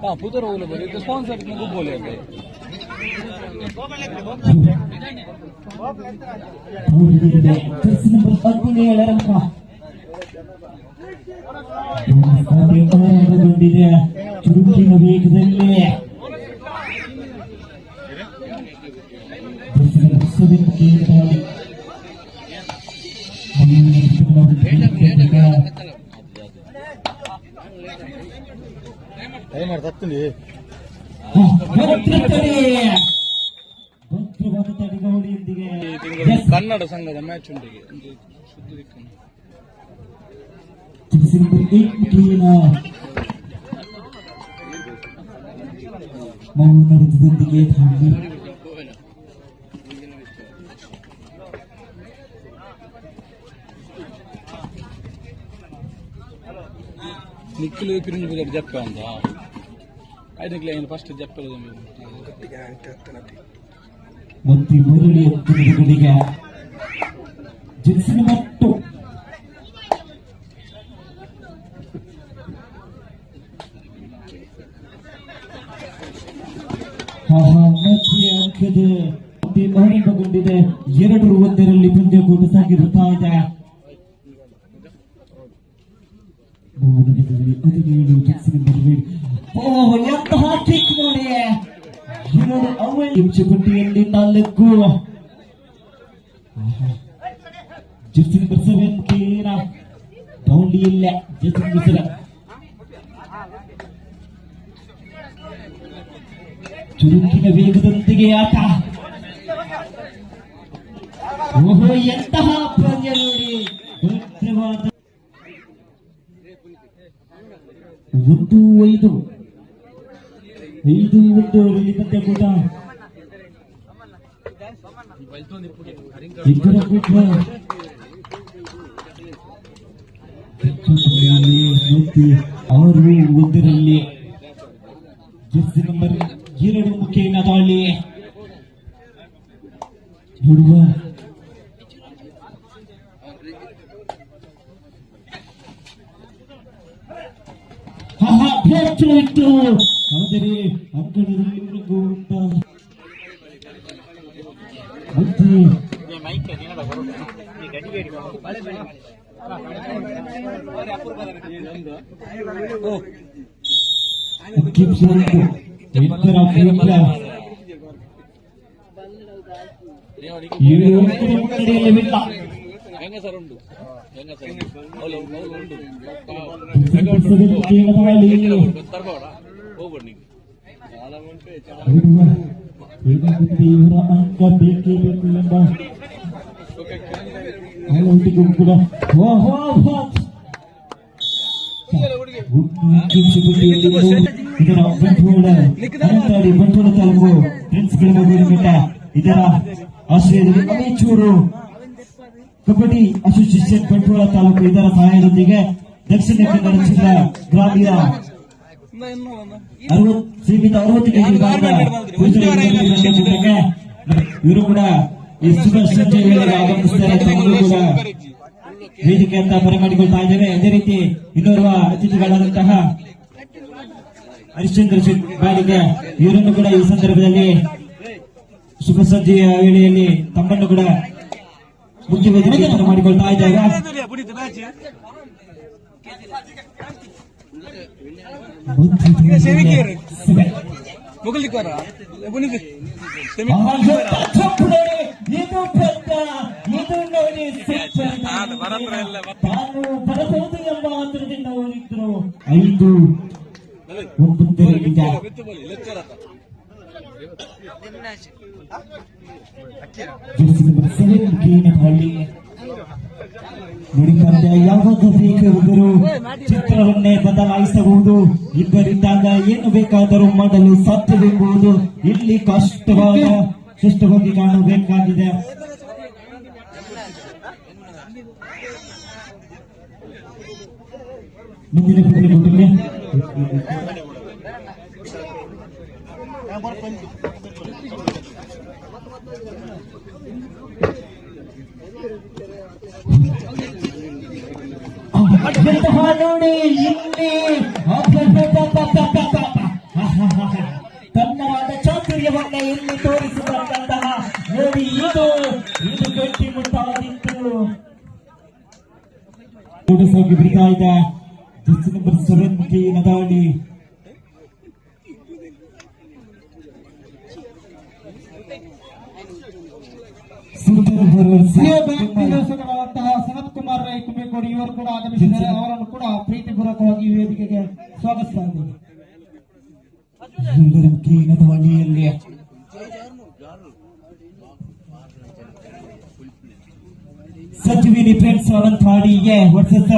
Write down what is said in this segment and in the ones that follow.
हाँ पुदर ओलो बोले तो स्पॉन्सर को बोले ಚುರುಕಿನ ವೇಗದಲ್ಲಿ ಕನ್ನಡ ಸಂಘದ ಮ್ಯಾಚ್ ಉಂಟಿಗೆ ಮೌನರದೊಂದಿಗೆ ನಿಖಿಲ್ ಪಿರಿಂಜ್ ಜಪ್ಪ ಅಂತ ಐದಕ್ಕೆ ಫಸ್ಟ್ ಜಪ್ಪಲ್ ಮಂತ್ರಿ ಮುರಳಿ ಹುಡುಗ ಜಿನ್ಸಿನ ಮಟ್ಟು ಅಂಕದ ಆರಂಭಗೊಂಡಿದೆ 2-1 ಪಂದ್ಯಕೂಟ ಸಾಗಿರುತ್ತಾ ಇದೆ. ಎಂತಹ ಕಿಕ್ ನೋಡಿ ಪಟ್ಟಿಯಲ್ಲಿ 4 ಜರ್ಸಿ ನಂಬರ್ 7 ಕೇರ ಬೌಂಡಿಯಿಲ್ಲ ಜರ್ಸಿ ನಂಬರ್ 7 ಚುರುಕಿನ ವೇಗದೊಂದಿಗೆ ಆಟ. ಓಹೋ ಎಂತಹ ಪಂದ್ಯ ನೋಡಿ ಭದ್ರವಾದ 1-5 ಪಂದ್ಯಕೂಟ ಇಬ್ಬರ ಕೂಟ 6-1 ಜರ್ಸಿ ನಂಬರ್ 2 ಮುಖೇನ ದಾಳಿ ನೋಡುವ ಇಟ್ಟು ಆದರೆ ಅಂಕಣದಲ್ಲಿ ಮೃಗುವಂತ ಅಂಕ ಬೇಕೇ ಬೇಕು ಎಂಬ ಕೂಡ ಇದರ ಬಂಟ್ವಾಳ ತಾಲೂಕು ಫ್ರೆಂಡ್ಸ್ಗಳ ಮಗುವಿನ ಇದರ ಆಶ್ರಯದಲ್ಲಿ ಅಮೇಚೂರು ಕಬಡ್ಡಿ ಅಸೋಸಿಯೇಷನ್ ಬಂಟ್ವಾಳ ತಾಲೂಕು ಇದರ ಸಹಾಯದೊಂದಿಗೆ ದಕ್ಷಿಣ ಕನ್ನಡ ಜಿಲ್ಲಾ ಗ್ರಾಮೀಣ 60 ಕೆಜಿ ಇವರು ಕೂಡ ಈ ಶುಭ ಸಂಜೆ ವೇಳೆಗೆ ಆಗಮಿಸುತ್ತಾರೆ. ತಮ್ಮನ್ನು ಕೂಡ ವೇದಿಕೆ ಅಂತ ಬರಮಾಡಿಕೊಳ್ತಾ ಇದ್ದೇವೆ. ಅದೇ ರೀತಿ ಇನ್ನೋರ್ವ ಅತಿಥಿಗಳಾದಂತಹ ಹರಿಶ್ಚಂದ್ರ ಬಾಲಿಗೆ ಇವರನ್ನು ಕೂಡ ಈ ಸಂದರ್ಭದಲ್ಲಿ ಶುಭ ಸಂಜೆಯ ವೇಳೆಯಲ್ಲಿ ತಮ್ಮನ್ನು ಕೂಡ ಮುಖ್ಯ ವೇದಿಕೆ ಬರಮಾಡಿಕೊಳ್ತಾ ಇದ್ದೇವೆ. ಯಾವಾಗ ಬೇಕಾದರೂ ಚಿತ್ರವನ್ನೇ ಬದಲಾಯಿಸಬಹುದು. ಇಬ್ಬರಿದ್ದಾಗ ಏನು ಬೇಕಾದರೂ ಮಾಡಲು ಸಾಧ್ಯವೆಂಬುದು ಇಲ್ಲಿ ಸ್ಪಷ್ಟವಾಗಿ ಕಾಣಬೇಕಾಗಿದೆ. ಮುಂದಿನ ಪಂದ್ಯ ನೋಡಿ ಇಲ್ಲಿ ನಡೀತಾ ಇದೆ. ಜರ್ಸಿ ನಂಬರ್ 7 ಮುಖೇನ ದಾಳಿ. ಸನತ್ ಕುಮಾರ್ ರೈ ಕುಂಬೇಕೋಡಿ ಇವರು ಕೂಡ ಆಗಮಿಸಿದ್ದಾರೆ. ಅವರನ್ನು ಕೂಡ ಪ್ರೀತಿಪೂರ್ವಕವಾಗಿ ವೇದಿಕೆಗೆ ಸ್ವಾಗತಿಸ್ತಾ ಇದ್ದೇವೆ. ಮುಖೇನ ದಾಳಿಯಲ್ಲಿ ಸಚಿವಿನಿ ಫ್ರೆಂಡ್ಸ್ ಅವಂತಾಡಿಗೆ ವರ್ಸಸ್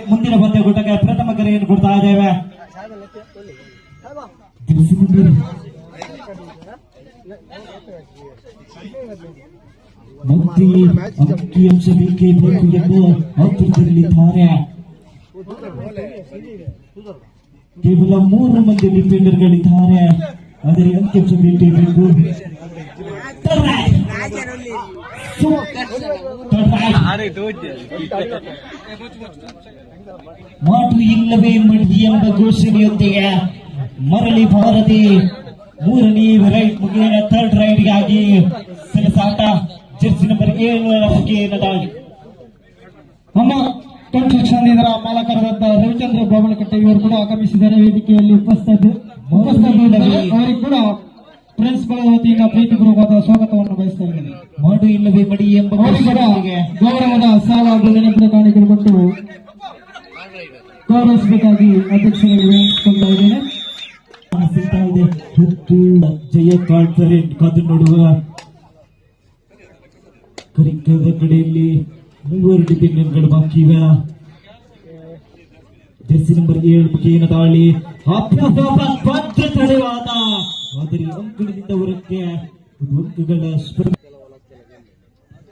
ಮುಂದಿನ ಪಂದ್ಯಕೂಟಕ್ಕೆ ಪ್ರಥಮ ಕರೆಯನ್ನು ಕೊಡ್ತಾ ಇದ್ದೇವೆ. ಅಂಕಿಅಂಶ ಬೇಕೇ ಬೇಕು ಎಂದು ಆತುರದಲ್ಲಿದ್ದಾರೆ. ಕೇವಲ 3 ಮಂದಿ ಡಿಫೆಂಡರ್ಗಳಿದ್ದಾರೆ. ಆದರೆ ಅಂಕಿಅಂಶ ಬೇಕೇ ಬೇಕು. ಮಾಡು ಇಲ್ಲವೇ ಮಡಿ ಎಂಬ ಘೋಷಣೆಯೊಂದಿಗೆ ಮರಳಿ ಭಾರತಿ 3ನೇ ರೈಟ್ ಮುಗಿದ 3rd ರೈಡ್ಗಾಗಿ ಸೆಣಸಾಟ. ಜರ್ಸಿ ನಂಬರ್ 7 ಮುಖೇನ ದಾಳಿ. ನಮ್ಮ ಕನ್ಸ್ಟ್ರಕ್ಷನ್ ಇದರ ಮಾಲಕರಾದ ರವಿಚಂದ್ರ ಬೋಬಳಕಟ್ಟೆ ಇವರು ಕೂಡ ಆಗಮಿಸಿದ್ದಾರೆ. ವೇದಿಕೆಯಲ್ಲಿ ಉಪಸ್ಥಿತರಿದ್ದಾರೆ. ಅವರಿಗೆ ಕೂಡ ಪ್ರಿನ್ಸಿಪಲ್ ವತಿಯಿಂದ ಪ್ರೀತಿಪೂರ್ವಕವಾದ ಸ್ವಾಗತವನ್ನು ಬಯಸ್ತಾ ಇದ್ದೇನೆ. ಮಾಡು ಇಲ್ಲವೇ ಮಡಿ ಎಂಬ ಘೋಷಣೆಯೊಂದಿಗೆ ಗೌರವದ ಸಾಲ ಬೆಲೆಗಳ ಕಾಣಿಕೆಗಳು ಕೊಟ್ಟು ಗೌರವಿಸಬೇಕಾಗಿ ಅಧ್ಯಕ್ಷರಿಗೆ ವಿನಂತಿಸ್ತಾ ಇದ್ದೇನೆ. ಸಿಗ್ತಾ ಇದೆ. ಹೊತ್ತು ಜಯ ಕಾಡ್ತಾರೆ ಕಾದು ನೋಡುವ ಕರಿಕದ ಕಡೆಯಲ್ಲಿ 3 ಡಿಫೆಂಡರ್ಗಳು ಬಾಕಿ ಇವೆ. ಜರ್ಸಿ ನಂಬರ್ 7 ಮುಖೇನ ದಾಳಿ. ಭದ್ರ ತಡೆವಾದ ಆದರೆ ಅಂಕಣದಿಂದ ಹೊರಕ್ಕೆ ಅಂಕಗಳ ಸ್ಪರ್ಧೆ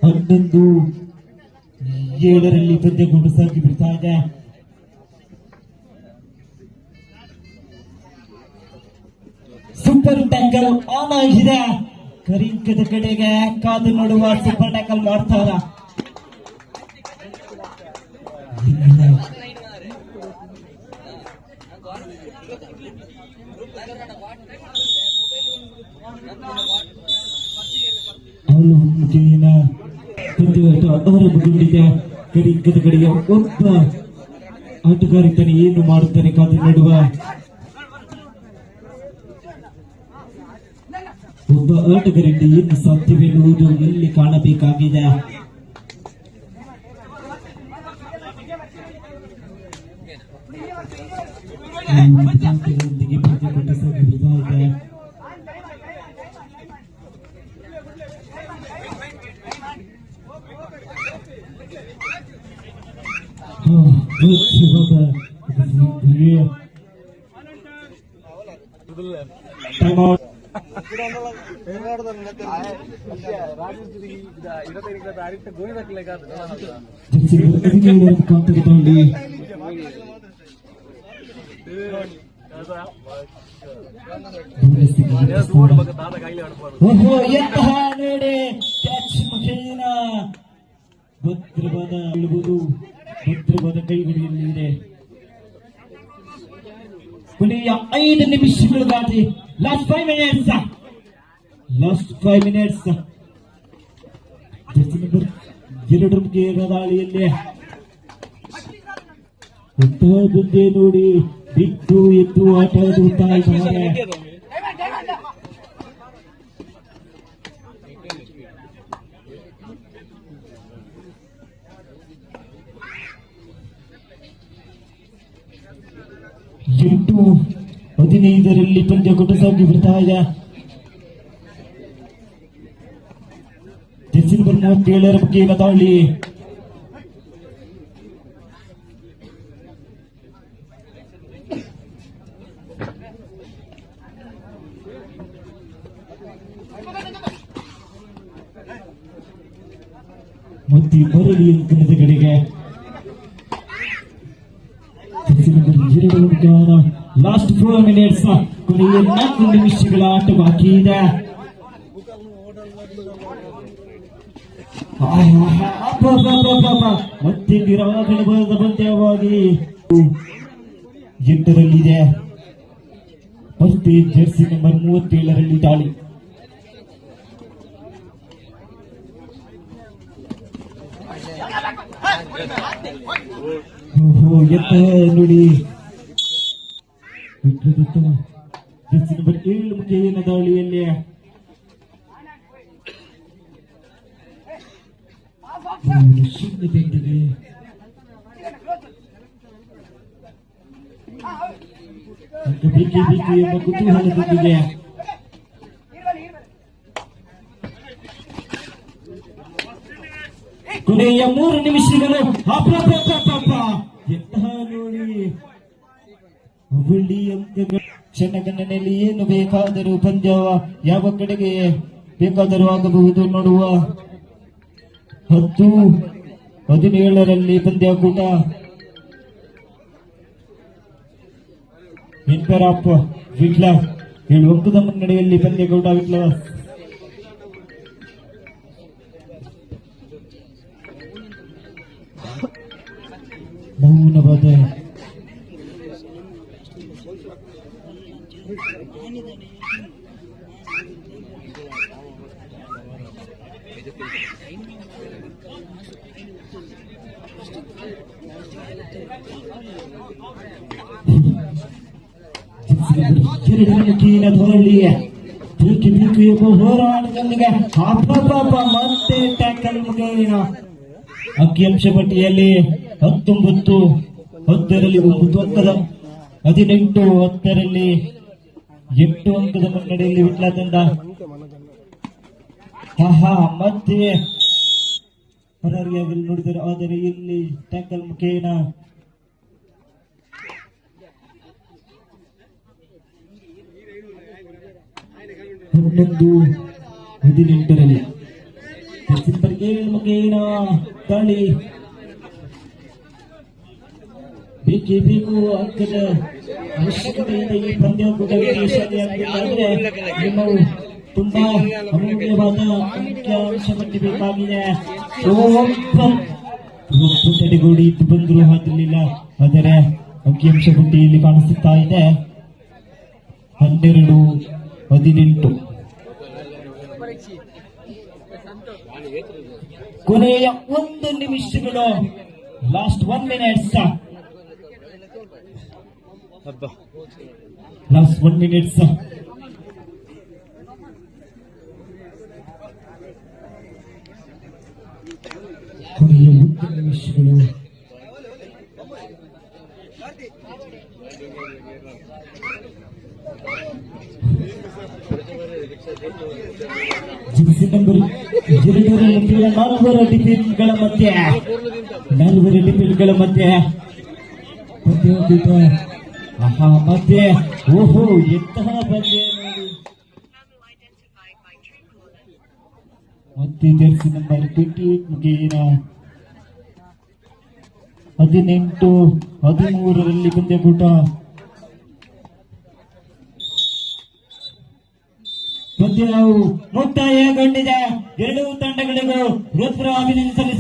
11-7 ಪಂದ್ಯಗೊಂಡು ಸಾಗಿ ಬಿಡ್ತಾ ಇದೆ. ಸೂಪರ್ ಟ್ಯಾಕಲ್ ಆನ್ ಆಗಿದೆ. ಕರಿಂಕದ ಕಡೆಗೆ ಕಾದು ನೋಡುವ ಸೂಪರ್ ಟ್ಯಾಕಲ್ ಮಾಡ್ತಾರ. ಅವರೊಂದಿಗೆ ಕರಿಂಕದ ಕಡೆಗೆ ಒಬ್ಬ ಆಟಗಾರಿತನ ಏನು ಮಾಡುತ್ತಾನೆ ಕಾದು ನೋಡುವ. ಒಬ್ಬ ಆಟಗಾರರಿಂದ ಏನು ಸಾಧ್ಯವೆನ್ನುವುದು ಇಲ್ಲಿ ಕಾಣಬೇಕಾಗಿದೆ. ಪಂದ್ಯಕೂಟ ಸಾಗಿಬಿಡ್ತಾ ಇದೆ. ಭದ್ರವಾದ ಇಳುವುದು ಭದ್ರವಾದ ಕೈಗಳಿದೆ. ಕೊನೆಯ 5 ನಿಮಿಷಗಳು ದಾಟಿ ಲಾಸ್ಟ್ 5 ಮಿನಿಟ್ಸ್. ಜರ್ಸಿ ನಂಬರ್ 2 ಮುಖೇನ ದಾಳಿಯಲ್ಲಿ ಮುಂದೆ ನೋಡಿ ಬಿಟ್ಟು ಎದ್ದು ಆಟ ಆಡುತ್ತಾ ಇದ್ದಾರೆ. ಎಂಟು 15 ಪಂದ್ಯಕೂಟ ಸಾಗಿ ಬಿಡ್ತಾ ಇದೆ. ಜರ್ಸಿ ನಂಬರ್ 37 ಮುಖೇನ ದಾಳಿ. ಮತ್ತೆ ಬರಲಿ ಅಂಕಣದ ಕಡೆಗೆ ಲಾಸ್ಟ್ 4 ಮಿನಿಟ್ಸ್. ಕೊನೆಯ 4 ನಿಮಿಷಗಳ ಆಟ ಬಾಕಿ ಇದೆ. ಮತ್ತೆ ನಿರಾಕರಣವಾದ ಪಂದ್ಯವಾಗಿ 8ರಲ್ಲಿದೆ. ಮತ್ತೆ ಜರ್ಸಿ ನಂಬರ್ 37 ದಾಳಿ. ಓಹೋ ಎತ್ತ ನೋಡಿ ವಿಕ್ರದತ್ತ ಜೆರ್ಸಿ ನಂಬರ್ 7 ಮುಖೇನ ದಾಳಿಯಲ್ಲಿ ಶೂನ್ಯತೆಯೊಂದಿಗೆ ಅಂಕ ಬೇಕೇ ಬೇಕು ಎಂಬ ಕುತೂಹಲದೊಂದಿಗೆ ಕೊನೆಯ 3 ನಿಮಿಷಗಳು ಎಂತಹ ನೋಡಿ ಬೆಳ್ಳಿ ಅಂಕಗಳು ಕ್ಷಣಗಣನೆಯಲ್ಲಿ ಏನು ಬೇಕಾದರೂ ಪಂದ್ಯ ಯಾವ ಕಡೆಗೆ ಬೇಕಾದರೂ ಆಗಬಹುದು ನೋಡುವ 10-17ರಲ್ಲಿ ಪಂದ್ಯಾಕೂಟ ವಿನ್ಪರಾಪ್ ವಿಟ್ಲ 7 ಅಂಕದ ಮುನ್ನಡೆಯಲ್ಲಿ ಪಂದ್ಯಕೂಟ ವಿಟ್ಲ ಮೌನವಾದ ಮುಖೇನ ಧೋಳಿಯ ಬೇಕು ಎಂಬ ಹೋರಾಟದೊಂದಿಗೆ ಮತ್ತೆ ಟ್ಯಾಕಲ್ ಮುಖೇನ ಅಂಕಿಅಂಶ ಪಟ್ಟಿಯಲ್ಲಿ 19-10ರಲ್ಲಿ 9 ಅಂಕದ 18-10ರಲ್ಲಿ 8 ಅಂಕದ ಮುನ್ನಡೆಯಲ್ಲಿ ವಿಟ್ಲ ತಂಡ ಮತ್ತೆ ಪರಾರಿಯಾಗಲು ನೋಡಿದರು. ಆದರೆ ಇಲ್ಲಿ ಟ್ಯಾಕಲ್ ಮುಖೇನ ಹನ್ನೊಂದು 18ರಲ್ಲಿ ನಂಬರ್ 7 ಮುಖೇನ ದಾಳಿ ಬೇಕೇ ಬೇಕು ಅಂಕದ ಅವಶ್ಯಕತೆ ಇದೆ. ಈ ಪಂದ್ಯಾಕೂಟ ವಿಶೇಷತೆಯಾಗಬೇಕಾದ್ರೆ ನೀವು ತುಂಬಾ ಅಮೂಲ್ಯವಾದ ಅಂಕಿಅಂಶ ಪಟ್ಟಿ ಬೇಕಾಗಿದೆ. ತಡೆಗೋಡಿ ಇತ್ತು ಬಂದರೂ ಆಗಲಿಲ್ಲ. ಆದರೆ ಅಂಕಿಅಂಶ ಪಟ್ಟಿಯಲ್ಲಿ ಕಾಣಿಸುತ್ತಾ ಇದೆ 12-18. ಕೊನೆಯ 1 ನಿಮಿಷಗಳು, ಲಾಸ್ಟ್ 1 minute. Last 1 minute. ಕೊನೆಯ 1 ನಿಮಿಷಗಳು. ಜೆರ್ಸಿ ನಂಬರ್ 2 4 ಡಿಫೆಂಡ್ಗಳ ಮಧ್ಯೆ ಪಂದ್ಯಾಕೂಟ ಮತ್ತೆ ಓಹೋ ಎಂತಹ ಪಂದ್ಯ ನೋಡಿ. ಮತ್ತೆ ಜೆರ್ಸಿ ನಂಬರ್ 28 ಮುಖೇನ 18-13ರಲ್ಲಿ ಪಂದ್ಯಾಕೂಟ ಪಂದ್ಯವು ಮುಕ್ತಾಯಗೊಂಡಿದೆ. 2 ತಂಡಗಳಿಗೂ ಹೃತ್ಪೂರ್ವಕ ಅಭಿನಂದನೆ ಸಲ್ಲಿಸಿ